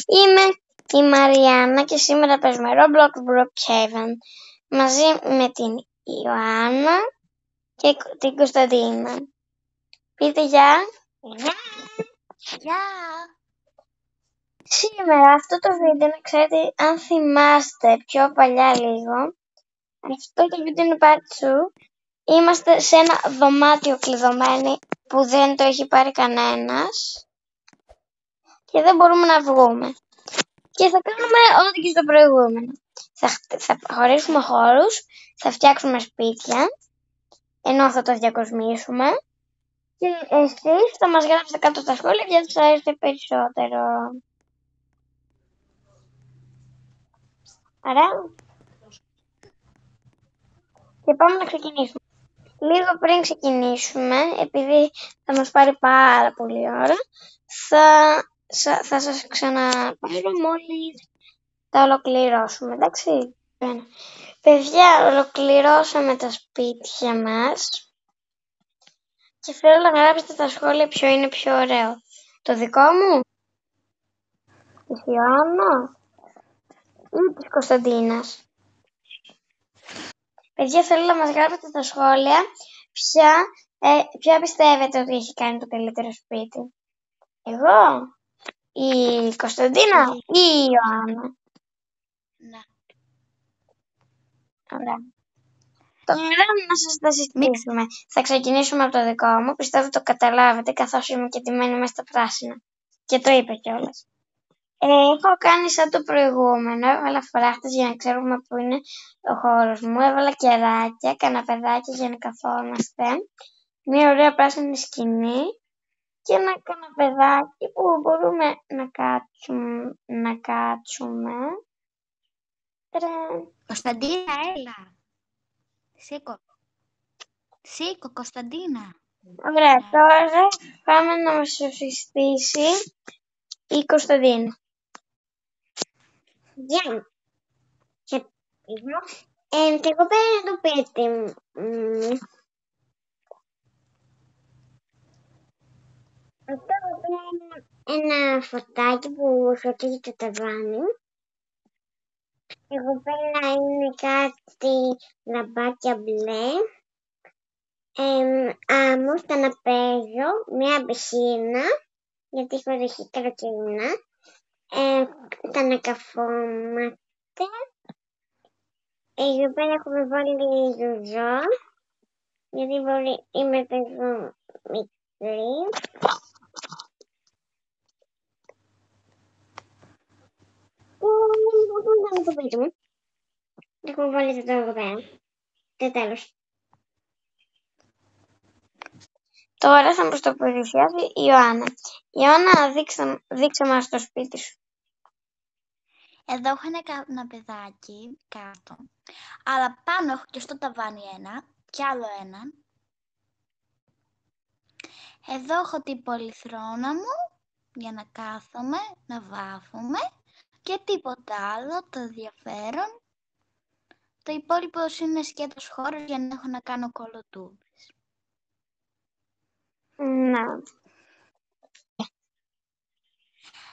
Είμαι η Μαριάννα και σήμερα παίζουμε Roblox Brookhaven μαζί με την Ιωάννα και την Κωνσταντίνα. Πείτε γεια. Γεια! Σήμερα αυτό το βίντεο, να ξέρετε, αν θυμάστε πιο παλιά λίγο, αυτό το βίντεο είναι part 2. Είμαστε σε ένα δωμάτιο κλειδωμένοι που δεν το έχει πάρει κανένας και δεν μπορούμε να βγούμε. Και θα κάνουμε ό,τι και στο προηγούμενο. Θα χωρίσουμε χώρους, θα φτιάξουμε σπίτια, ενώ θα το διακοσμήσουμε. Και εσείς θα μας γράψετε κάτω στα σχόλια γιατί θα έρθει περισσότερο. Άρα, και πάμε να ξεκινήσουμε. Λίγο πριν ξεκινήσουμε, επειδή θα μας πάρει πάρα πολύ ώρα, θα σας ξαναπάρω μόλις τα ολοκληρώσουμε, εντάξει. Παιδιά, ολοκληρώσαμε τα σπίτια μας και θέλω να γράψετε στα σχόλια ποιο είναι πιο ωραίο. Το δικό μου, της Ιωάννα ή της Κωνσταντίνας. Παιδιά, θέλω να μας γράψετε στα σχόλια ποια πιστεύετε ότι έχει κάνει το καλύτερο σπίτι. Εγώ, η Κωνσταντίνα ή η Ιωάννα. Ναι. Ωραία. Τώρα να σας τα συστήσουμε. Θα ξεκινήσουμε από το δικό μου. Πιστεύω το καταλάβετε καθώς είμαι και τιμένη μέσα στα πράσινα. Και το είπε κιόλας. Έχω κάνει σαν το προηγούμενο. Έβαλα φράχτες για να ξέρουμε πού είναι ο χώρος μου. Έβαλα κεράκια, καναπεδάκια για να καθόμαστε. Μια ωραία πράσινη σκηνή. Και ένα καναπεδάκι που μπορούμε να κάτσουμε. Κωνσταντίνα, έλα. Σήκω, Κωνσταντίνα. Ωραία, τώρα πάμε να μας συστήσει η Κωνσταντίνα. Γεια. Και εγώ πέρα το πέτη μου. Αυτό είναι ένα φωτάκι που φωτίζει το ταβάνι. Εγώ πέρα είναι κάτι λαμπάκια μπλε. Άμμος, καναπέζο, μια πισίνα, γιατί έχω δεχεί καλοκαιρινά. Τα ανακαφώματα. Εδώ πέρα έχουμε βάλει ζουζό, γιατί είμαι τόσο μικρή. Δεν το πείτε μου. Έχουμε βάλει το εδώ πέρα. Και τέλος. Τώρα θα μας το παρουσιάσει η Ιωάννα. Ιωάννα, δείξε μας το σπίτι σου. Εδώ έχω ένα καναπεδάκι κάτω. Αλλά πάνω έχω και στο ταβάνι ένα και άλλο ένα. Εδώ έχω την πολυθρόνα μου για να κάθομαι, να βάφομαι και τίποτα άλλο το ενδιαφέρον. Το υπόλοιπο είναι σκέτος χώρος για να έχω να κάνω κολοτούμπες. Να.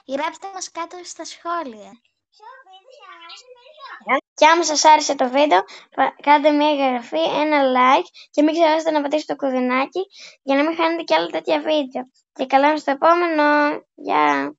Γράψτε μας κάτω στα σχόλια. Και άμα σας άρεσε το βίντεο, κάντε μια εγγραφή, ένα like και μην ξεχάσετε να πατήσετε το κουδουνάκι για να μην χάνετε και άλλα τέτοια βίντεο. Και καλά στο επόμενο. Γεια!